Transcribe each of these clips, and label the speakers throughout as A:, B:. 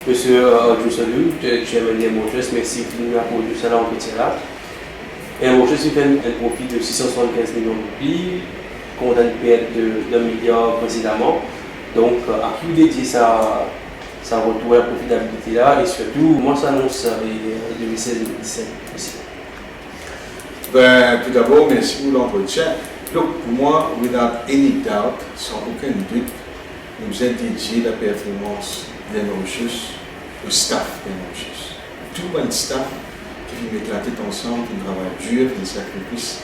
A: Monsieur Arjun Salut, chairman de Mochus, merci pour nous ça là en petit là. Et Mochus fait un profit de 675 millions de roupies, contre une perte de 1 milliard précédemment. Donc, à qui vous dédiez ça retour à la profitabilité là et surtout, moi ça annonce 2016-2017 aussi.
B: Ben, tout d'abord, merci pour l'entretien. Donc, pour moi, without any doubt, sans aucun doute, nous avons dédié la performance des Mauritius au staff des Mauritius. Tout le staff qui met la tête ensemble, qui travaille dur, qui sacrifice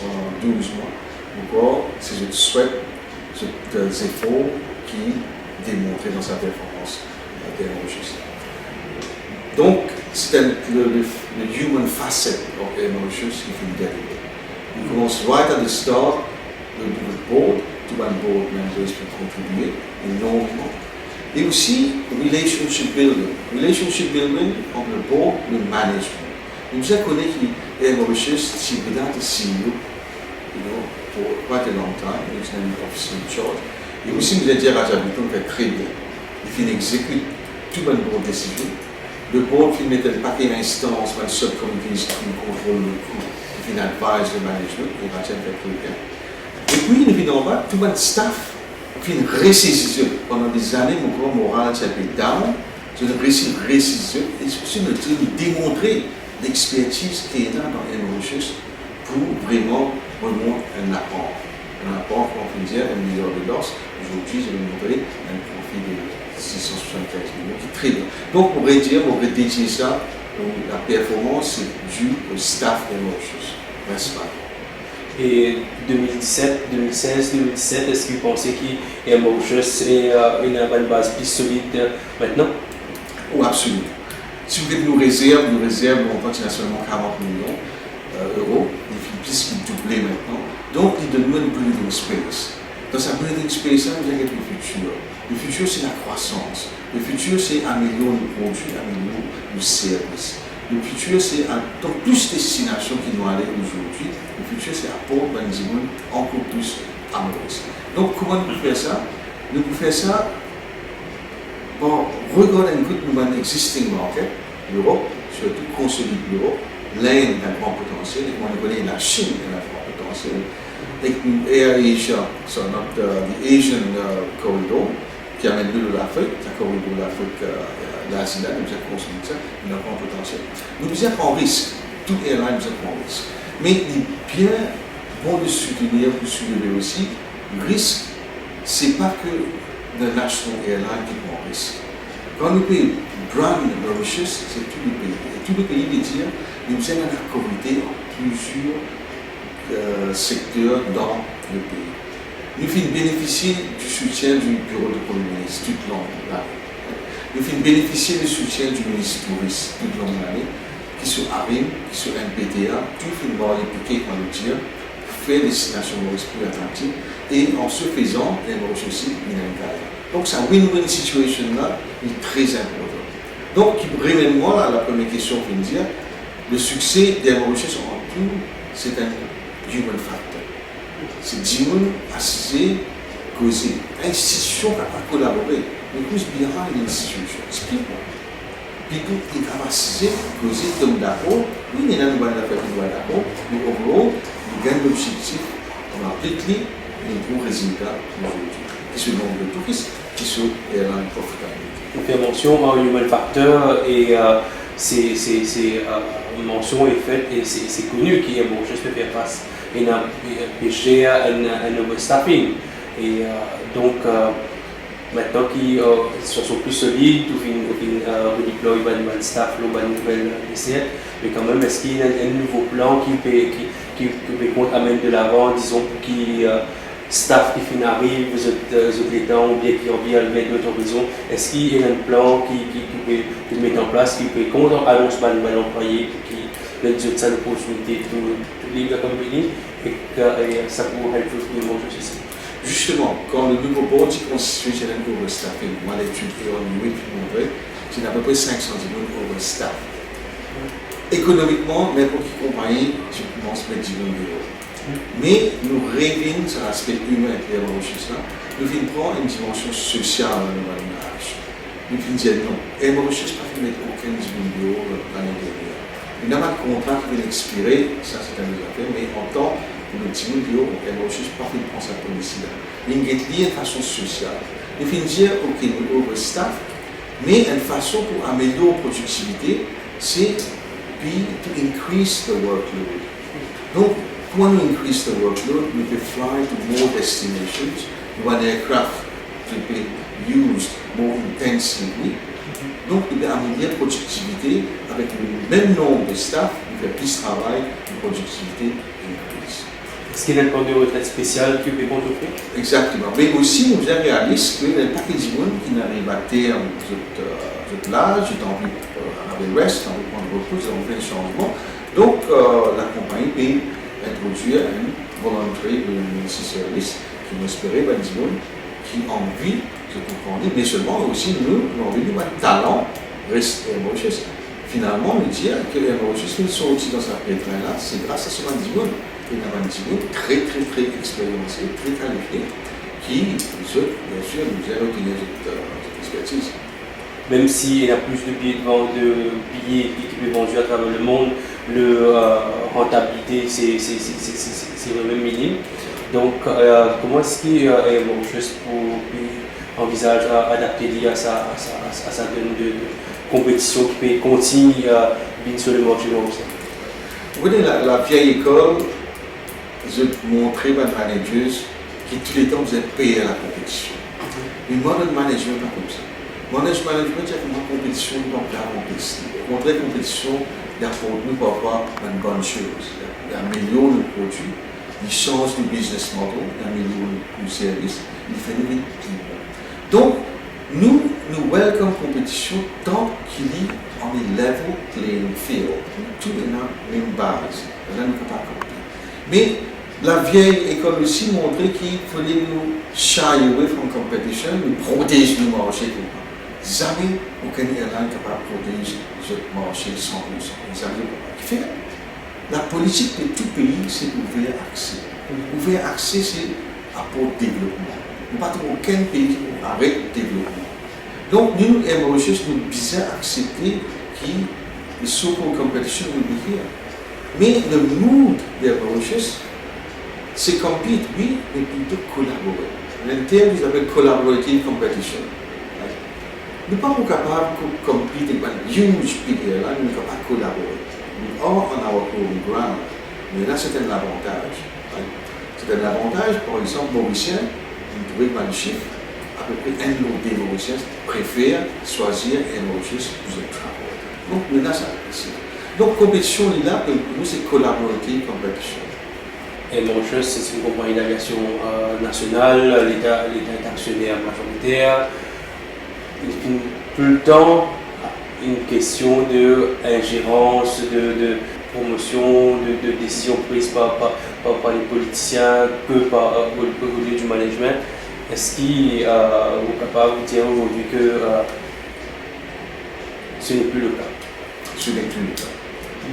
B: pendant 12 mois. Encore, c'est je souhaite des efforts qui démontrent dans sa performance des Mauritius. Donc, c'est le human facet of the Mauritius qui fait deliver. On commence right at the start, le board, tout le board members qui contribuer énormément. Et aussi, relationship building. Relationship building entre le board et le management. Nous avons connu que les Mauritius, c'est bien de CEO, pour quite a long time, nous avons un officer in charge. Et aussi, nous avons dit à Jabiton fait très bien. Il exécute tout le board décision. Le board qui met un paquet d'instances, un subcommittees qui contrôle le coût, qui advise le management, et va faire très bien. Et puis, évidemment, tout le staff qui ressaisir pendant des années, mon corps moral s'est down, je ne réussis et c'est de démontrer l'expertise qui est là dans Mauritius pour vraiment un apport. Un apport, on peut dire, $1 milliard. Aujourd'hui, je vais montrer un profit de 675 millions, qui est très bien. Donc, on pourrait dédier ça, la performance est due au staff des Mauritius. N'est-ce pas?
A: Et 2017, 2016, 2017, est-ce que vous pensez que Mauritius est une base plus solide maintenant?
B: Oh, absolument. Si vous faites nos réserves, on continue à seulement 40 millions d'euros, il fait plus qu'il doublé maintenant. Donc, il donne une breathing space. Dans sa breathing space, vous avez le futur. Le futur, c'est la croissance. Le futur, c'est améliorer le produit, améliorer le service. Le futur, c'est dans plus de destinations qui nous allaient aujourd'hui. Le futur, c'est apporter encore plus à Maurice. Donc, comment nous pouvons faire ça? Nous pouvons faire ça par regarder un peu de existing market, l'Europe, surtout consolider l'Europe. L'Inde a un grand potentiel, et on connaît la Chine a un grand potentiel. Et Air Asia, so not the Asian corridor, qui amène de l'Afrique, le corridor de l'Afrique, l'Asie, nous avons construit ça, il a un grand potentiel. Nous avons un risque, toute airline nous avons un risque. Mais il est bien bon de soutenir, pour soulever aussi, le risque, ce n'est pas que le national airline qui prend un risque. Quand nous payons brand Mauritius, c'est tous les pays. Et tous les pays veut dire, nous avons la communauté en plusieurs secteurs dans le pays. Nous avons bénéficié du soutien du bureau de Premier ministre toute l'année. Nous avons bénéficié du soutien du ministre touriste toute l'année, qui sont ARIM, qui sont NPTA, tout le monde est impliqué dans le dire, faire des destinations Maurice plus attractives, et en ce faisant, les Maurice aussi, il y a un cas. Donc, cette win-win situation là est très importante. Donc, vraiment, la première question, on va dire, le succès des Mauritius en tout, c'est un human factor. C'est 10 000 assisés, causés. Institution qui n'a pas collaboré. Mais plus bien une institution. C'est people. People qui ont assisé, causé, comme d'accord. Oui, il y a une bonne affaire qui doit d'accord. Mais overall, ils gagnent l'objectif. On applique les bons résultats aujourd'hui. Qui sont le nombre de touristes, qui sont airline profitabilité.
A: On fait mention à un human factor et c'est mention est faite et c'est connu qu'il y a beaucoup de choses à faire face. Il y a péché un overstaffing. Et donc, maintenant qu'ils sont plus solides, tout redéploie le staff, le nouvel essai, mais quand même, est-ce qu'il y a un nouveau plan qui peut amener de l'avant, disons, qui staff qui arrive, vous êtes les temps, ou bien qui revient à le mettre d'autres horizons, est-ce qu'il y a un plan qui peut mettre en place, qui peut contre annonce à l'employé, qui donne ça l'opportunité de leave the company, et que ça pourrait être tout le monde aussi.
B: Justement, quand le nouveau board est constitué, c'est un overstaffing. Moi, l'étude qui est en nuit, c'est à peu près 500 000 overstaff. Économiquement, n'importe qui compagnie, je pense mettre 10 000 euros. Mais nous rêvons sur l'aspect humain de la Mauritius. Nous voulons prendre une dimension sociale dans le mariage. Nous disons non. Et Mauritius pas fait mettre aucun vidéo l'année dernière. Il n'y a pas de contrat qui vient expirer, ça c'est un autre affaire, mais en temps, nous disons que Mauritius pas fait penser à la police là. Il y a une façon sociale. Il faut dire ok, nous overstaff, mais une façon pour améliorer la productivité, c'est to increase the workload. Donc, quand nous increase the workload, we can fly to more destinations. One aircraft to be used more intensively. Donc, il peut améliorer la productivité avec le même nombre de staff, il fait plus de travail, la productivité increase.
A: Est-ce qu'il y a un plan de retraite spécial qui peut offrir?
B: Exactement. Mais aussi, nous sommes réalistes qu'il y a un paquet de monde qui n'arrive à terme de l'âge, j'ai envie avec le reste, j'ai envie de prendre repos, j'ai envie de faire un changement. Donc, la compagnie peut introduire un voluntary emergency service qui nous espérait, qui a envie de comprendre, mais seulement aussi nous avons envie de un talent reste Mauritius. Finalement, nous dire que Mauritius, nous sommes aussi dans sa pétrin-là, c'est grâce à ce Mandimoun. Et un Mandimoun très expérimenté, très qualifié, qui, bien sûr, nous a retenu cette expertise.
A: Même s'il y a plus de billets qui peuvent vendus à travers le monde, la rentabilité c'est vraiment minime. Donc, comment est-ce qu'il Mauritius envisage d'adapter à sa donne de compétition qui peut continuer à venir sur le marché mauricien?
B: Vous voyez, la vieille école, je montrais aux managers qui tous les temps vous êtes payés à la compétition. Mais modern management pas comme ça. Modern management, c'est comme une compétition, donc la compétition. Montrer la compétition, il y a pour nous pour avoir une bonne chose. Il améliore le produit, il change le business model, il améliore le service, il fait une équipe. Donc, nous welcome compétition tant qu'il y a un level playing field. Tout est dans la même base. Là, nous ne pouvons pas compter. Mais la vieille école aussi montrait qu'il fallait nous shy away from competition, nous protéger du marché. Jamais aucun airline est capable de protéger ce marché 100%. Jamais faire. La politique de tout pays, c'est ouvert accès. Ouvert accès, c'est apport de développement. Nous n'avons pas aucun pays qui arrête le développement. Donc, nous, Mauritius, nous devons accepter que les so-called competition will be here. Mais le mood de Mauritius, c'est compete, oui, mais plutôt collaborer. Le terme, ils appellent collaborative competition. Nous ne sommes pas capables de compete avec un huge big airline, nous ne sommes pas capables de collaborer. We are on our own ground. Mais là, c'est un avantage. C'est un avantage, par exemple, Mauricien, vous trouvez que le chiffre, à peu près un lot des Mauriciens préfèrent choisir un Mauritius pour le travail. Donc, maintenant, ça c'est. Donc, compétition, là, pour nous, c'est collaborative compétition.
A: Et Mauritius, c'est une compagnie d'aviation nationale, l'État est actionnaire majoritaire. Tout le temps, une question d'ingérence, de promotion, de décisions prises par les politiciens que au lieu du management. Est-ce qu'il est capable de dire aujourd'hui que ce n'est plus le cas?
B: Ce n'est plus le cas.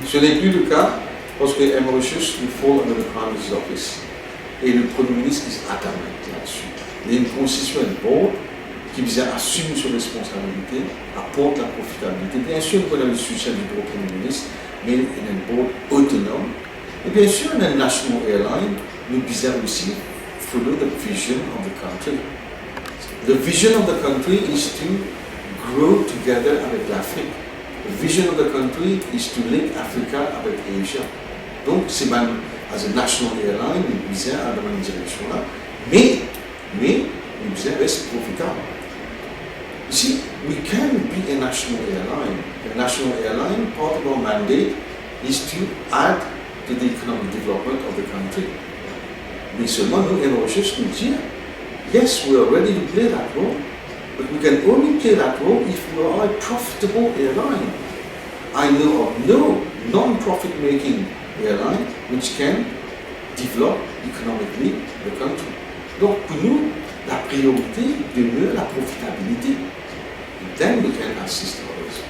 B: Ce n'est plus le cas parce que Mauritius, il faut under the Prime Minister's Office. Et le Premier ministre est adamant là-dessus. Il y a une constitution board qui vise à assumer ses responsabilités, apporte la profitabilité. Bien sûr, nous avons le soutien du Premier ministre, mais il y a une board autonome. Et bien sûr, il y a une national airline, nous devons aussi follow the vision of the country. The vision of the country is to grow together avec l'Afrique. The vision of the country is to link Africa avec Asia. Donc, c'est même, as a national airline, nous devons aller dans une direction-là, mais nous devons rester profitables. See, we can be a national airline. A national airline, part of our mandate is to add to the economic development of the country. Mais seulement nous, Mauritius, nous dire, yes, we are ready to play that role, but we can only play that role if we are a profitable airline. I know of no non-profit making airline which can develop economically the country. Donc pour nous, la priorité demeure la profitabilité. Then we can assist others.